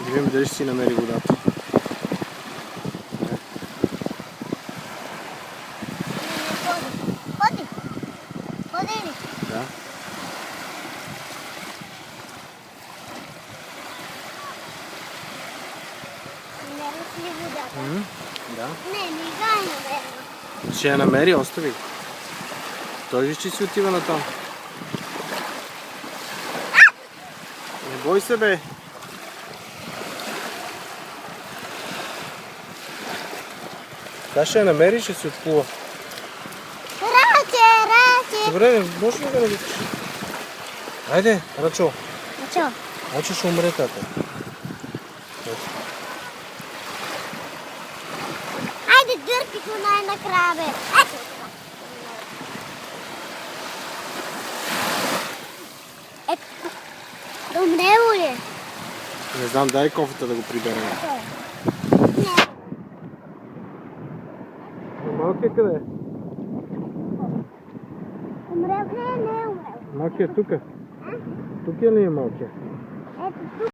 Да видим дали ще си намери водата. Ходи. Ходи ли? Да. Намери ли водата? Да. Не я намерила. Ще я намери, остави. Той виж, че си отива натам. Не бой се, бе. Сега ще я намери, ще си отплува. Раче! Добре, може ли да не викаш? Айде, Рачо. Рачо. Рачо ще умре, тата. Айде, дърпи го най-накрая, бе. Ето. Умрело ли? Не знам, дай кофата да го приберем. Не. Малкият къде е? Умрел ли? Не е умрел. Малкият тук. Тук е ли е малкият? Ето тук.